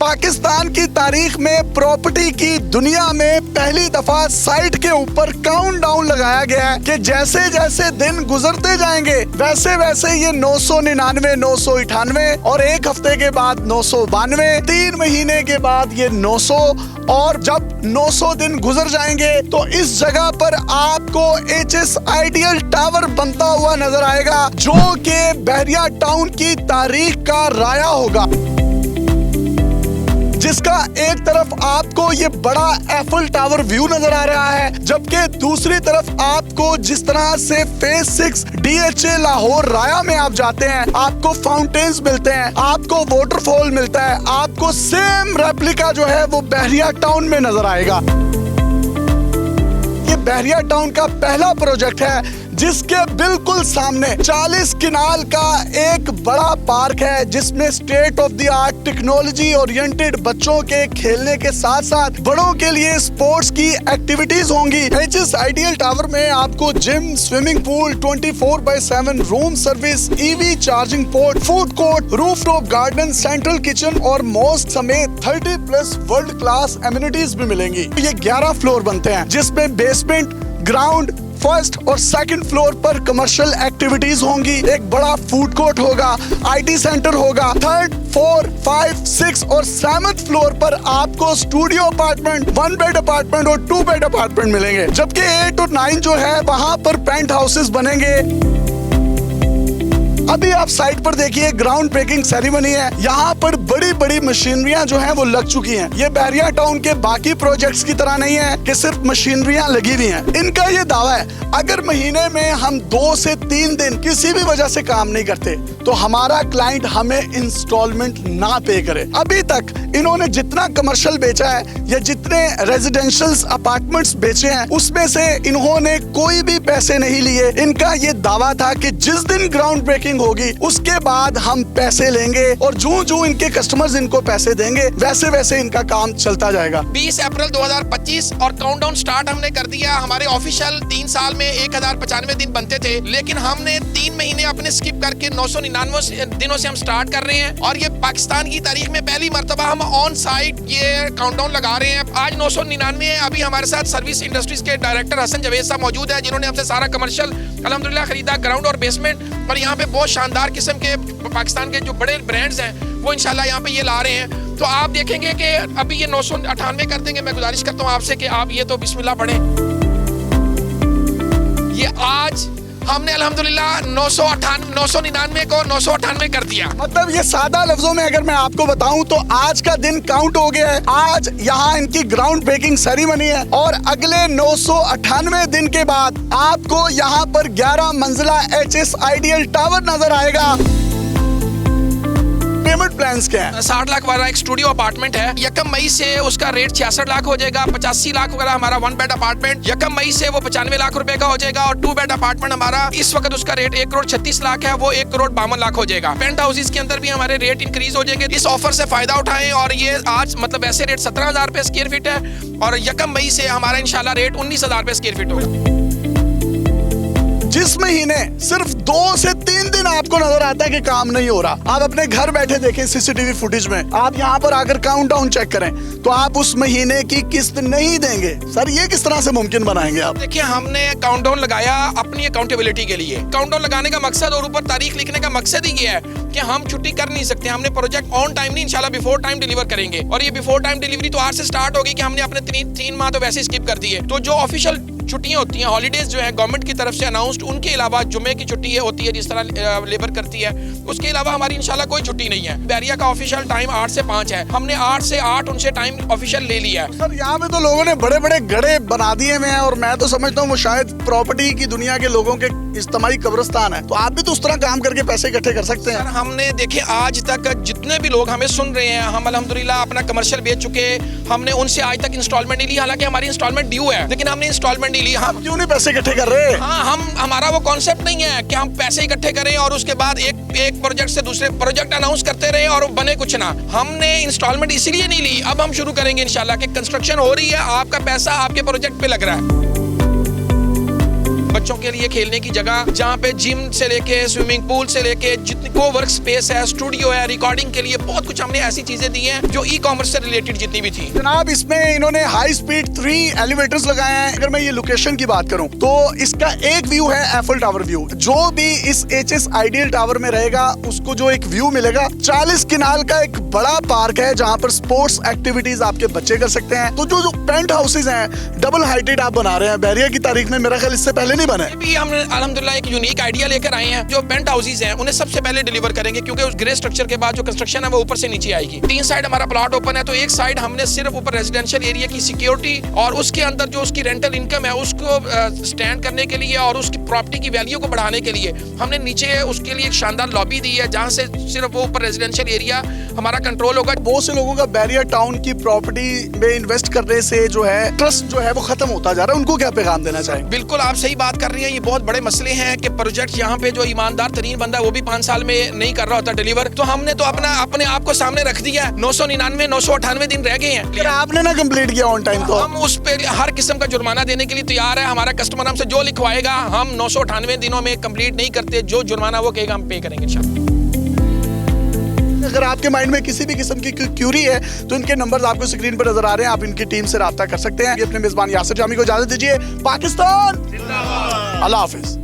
पाकिस्तान की तारीख में प्रॉपर्टी की दुनिया में पहली दफा साइट के ऊपर काउंटडाउन लगाया गया है कि जैसे जैसे दिन गुजरते जाएंगे वैसे वैसे ये 999, 998 और एक हफ्ते के बाद 992, 3 महीने के बाद ये 900 और जब 900 दिन गुजर जाएंगे तो इस जगह पर आपको HS आइडियल टावर बनता हुआ नजर आएगा जो कि बहरिया टाउन की तारीख का राया होगा, जिसका एक तरफ आपको ये बड़ा एफिल टावर व्यू नजर आ रहा है, जबकि दूसरी तरफ आपको जिस तरह से फेज 6 DHA लाहौर राया में आप जाते हैं आपको फाउंटेन्स मिलते हैं, आपको वाटरफॉल मिलता है, आपको सेम रेप्लिका जो है वो बहरिया टाउन में नजर आएगा। ये बहरिया टाउन का पहला प्रोजेक्ट है जिसके बिल्कुल सामने 40 किनाल का एक बड़ा पार्क है जिसमें state of the art technology oriented बच्चों के खेलने के साथ साथ बड़ों के लिए स्पोर्ट्स की एक्टिविटीज होंगी। HS आइडियल टावर में आपको gym, swimming pool, 24/7 room service, EV charging port, food court, rooftop garden, central kitchen और मॉस्क समेत 30+ वर्ल्ड क्लास एमिनिटीज भी मिलेंगी। ये 11 फ्लोर बनते हैं जिसमें बेसमेंट, ग्राउंड, फर्स्ट और सेकंड फ्लोर पर कमर्शियल एक्टिविटीज होंगी, एक बड़ा फूड कोर्ट होगा, IT सेंटर होगा। 3rd, 4th, 5th, 6th और 7th फ्लोर पर आपको स्टूडियो अपार्टमेंट, 1 बेड अपार्टमेंट और 2 बेड अपार्टमेंट मिलेंगे, जबकि 8 और 9 जो है वहां पर पेंट हाउसेस बनेंगे। अभी आप साइट पर देखिए, ग्राउंड ब्रेकिंग सेरेमनी है, यहाँ पर बड़ी बड़ी मशीनरियां जो हैं वो लग चुकी हैं। ये बहरिया टाउन के बाकी प्रोजेक्ट्स की तरह नहीं है कि सिर्फ मशीनरियां लगी हुई हैं। इनका ये दावा है अगर महीने में हम 2 से 3 दिन किसी भी वजह से काम नहीं करते तो हमारा क्लाइंट हमें इंस्टॉलमेंट ना पे करे। अभी तक इन्होंने जितना कमर्शियल बेचा है या जितने रेजिडेंशियल अपार्टमेंट्स बेचे हैं उसमें से इन्होंने कोई भी पैसे नहीं लिए। इनका ये दावा था कि जिस दिन ग्राउंड ब्रेकिंग होगी उसके बाद हम पैसे लेंगे और जो इनके कस्टमर्स इनको पैसे देंगे वैसे वैसे इनका काम चलता जाएगा। 20 अप्रैल 2025 और काउंटडाउन स्टार्ट हमने कर दिया। हमारे ऑफिशियल 3 साल में 1095 दिन बनते थे, लेकिन हमने 3 महीने अपने स्किप करके 999 दिनों से हम स्टार्ट कर रहे हैं और ये पाकिस्तान की तारीख में पहली मर्तबा हम ऑन साइट ये काउंटडाउन लगा रहे हैं। आज 999 है। अभी हमारे साथ सर्विस इंडस्ट्रीज के डायरेक्टर हसन जवेद साहब मौजूद है जिन्होंने हमसे सारा कमर्शियल अल्हम्दुलिल्लाह खरीदा, ग्राउंड और बेसमेंट। और यहाँ पे बहुत शानदार किस्म के पाकिस्तान के जो बड़े ब्रांड्स हैं वो इंशाल्लाह यहाँ पे ये ला रहे हैं। तो आप देखेंगे कि अभी ये 998 कर देंगे। मैं गुजारिश करता हूँ आपसे कि आप ये तो बिस्मिल्लाह पढ़ें। ये आज हमने अल्हम्दुलिल्लाह 999 को 998 कर दिया। मतलब ये सादा लफ्जों में अगर मैं आपको बताऊं तो आज का दिन काउंट हो गया है। आज यहाँ इनकी ग्राउंड ब्रेकिंग सेरेमनी है और अगले 998 दिन के बाद आपको यहाँ पर 11 मंजिला HS आइडियल टावर नजर आएगा। पेमेंट प्लान्स क्या है? 60 लाख वाला एक स्टूडियो अपार्टमेंट है। 1 मई से उसका रेट 66 लाख हो जाएगा। 85 लाख वाला हमारा 1 बेड अपार्टमेंट 1 मई से वो 95 लाख रुपए का हो जाएगा और 2 बेड अपार्टमेंट हमारा इस वक्त उसका रेट 1 करोड़ 36 लाख है, वो 1 करोड़ 52 लाख हो जाएगा। पेंट हाउसेज के अंदर भी हमारे रेट इंक्रीज हो जाएंगे। इस ऑफर से फायदा उठाएं और ये आज मतलब ऐसे रेट 17,000 रुपए स्क्वायर फीट है और 1 मई से हमारा इंशाल्लाह रेट 19,000 रुपए स्क्वायर फीट होगा। जिस महीने सिर्फ 2 से 3 दिन आपको नजर आता है कि काम नहीं हो रहा, आप अपने घर बैठे देखें CCTV फुटेज में, आप यहाँ पर आकर काउंटडाउन चेक करें तो आप उस महीने की किस्त नहीं देंगे। सर ये किस तरह से मुमकिन बनाएंगे आप? देखिए हमने काउंटडाउन लगाया अपनी अकाउंटेबिलिटी के लिए। काउंटडाउन लगाने का मकसद और ऊपर तारीख लिखने का मकसद ही ये है कि हम छुट्टी कर नहीं सकते। हमने प्रोजेक्ट ऑन टाइम नहीं, इंशाल्लाह बिफोर टाइम डिलीवर करेंगे और ये बिफोर टाइम डिलीवरी तो आज से स्टार्ट होगी कि हमने अपने 3 माह तो वैसे स्किप कर दिए। तो जो ऑफिशियल छुट्टियां होती हैं, हॉलीडेज जो है गवर्नमेंट की तरफ से अनाउंस्ड, उनके अलावा जुमे की छुट्टी होती है जिस तरह लेबर करती है, उसके अलावा हमारी इंशाल्लाह कोई छुट्टी नहीं है। बहरिया का ऑफिशियल टाइम 8 से 5 है, हमने 8 से 8 उनसे टाइम ऑफिशियल ले लिया है। सर यहाँ पे तो लोगों ने बड़े बड़े गड्ढे बना दिए हुए हैं और मैं तो समझता हूँ वो शायद प्रॉपर्टी की दुनिया के लोगों के इज्तिमाई कब्रिस्तान है, तो आप भी तो उस तरह काम करके पैसे इकट्ठे कर सकते हैं। हमने देखे आज तक जितने भी लोग हमें सुन रहे हैं, हम अल्हम्दुलिल्लाह अपना कमर्शियल बेच चुके, हमने उनसे आज तक इंस्टॉलमेंट नहीं ली। हालांकि हमारी इंस्टॉलमेंट ड्यू है लेकिन हमने इंस्टॉलमेंट नहीं ली। हम क्यों नहीं पैसे इकट्ठे कर रहे? हाँ, हमारा वो कॉन्सेप्ट नहीं है कि हम पैसे इकट्ठे करें और उसके बाद एक प्रोजेक्ट से दूसरे प्रोजेक्ट अनाउंस करते रहे और बने कुछ ना। हमने इंस्टॉलमेंट इसीलिए नहीं ली। अब हम शुरू करेंगे इंशाल्लाह कि कंस्ट्रक्शन हो रही है, आपका पैसा आपके प्रोजेक्ट पे लग रहा है। बच्चों के लिए खेलने की जगह, जहाँ पे जिम से लेके स्विमिंग पूल से लेके जितनी को वर्क स्पेस है, स्टूडियो है, रिकॉर्डिंग के लिए बहुत कुछ हमने ऐसी चीजें दी हैं जो ई कॉमर्स से रिलेटेड जितनी भी थी। जनाब इसमें इन्होंने हाई स्पीड 3 एलिवेटर्स लगाए हैं। अगर मैं ये लोकेशन की बात करूं तो इसका एक व्यू है एफिल टावर व्यू। जो भी इस एचएस आइडियल टावर में रहेगा उसको जो एक व्यू मिलेगा, 40 किनाल का एक बड़ा पार्क है जहां पर स्पोर्ट्स एक्टिविटीज आपके बच्चे कर सकते हैं। तो जो पेंट हाउसेज हैं डबल हाइटेड आप बना रहे हैं, बैरियर की तारीख में मेरा ख्याल इससे पहले नहीं बने। भी हमने अल्हम्दुलिल्लाह एक यूनिक आइडिया लेकर आए हैं। जो पेंट हाउसेज हैं उन्हें सबसे पहले डिलीवर करेंगे, क्योंकि उस ग्रे स्ट्रक्चर के बाद जो कंस्ट्रक्शन है वो ऊपर से नीचे आएगी। 3 साइड हमारा प्लॉट ओपन है, तो एक साइड हमने सिर्फ ऊपर रेजिडेंशियल एरिया की सिक्योरिटी और उसके अंदर जो उसकी रेंटल इनकम है उसको स्टैंड करने के लिए और उसकी प्रॉपर्टी की वैल्यू को बढ़ाने के लिए हमने नीचे उसके लिए एक शानदार लॉबी दी है, जहां से सिर्फ वो ऊपर रेजिडेंशियल एरिया हमारा कंट्रोल होगा। बहुत से लोगों का बैरियर टाउन की प्रॉपर्टी में इन्वेस्ट करने से जो है ट्रस्ट जो है वो खत्म होता जा रहा है, उनको क्या पैगाम देना चाहेंगे? बिल्कुल आप सही बात कर रही हैं। ये बहुत बड़े मसले हैं कि प्रोजेक्ट यहाँ पे जो ईमानदार तरीन बंदा है वो भी 5 साल में नहीं कर रहा होता डिलीवर, तो हमने तो अपने आप को सामने रख दिया है। 999 998 दिन रह गए हैं, आपने ना कंप्लीट किया ऑन टाइम, तो हम उस पे हर किस्म का जुर्माना देने के लिए तैयार है। हमारा कस्टमर हमसे जो लिखवाएगा हम 998 दिनों में कंप्लीट नहीं करते, जो जुर्माना वो कहेगा हम पे करेंगे इंशाल्लाह। अगर आपके माइंड में किसी भी किस्म की क्यूरी है तो इनके नंबर्स आपको स्क्रीन पर नजर आ रहे हैं, आप इनकी टीम से राब्ता कर सकते हैं। अपने मेजबान यासिर जामी को इजाजत दीजिए। पाकिस्तान जिंदाबाद, अल्लाह हाफिज।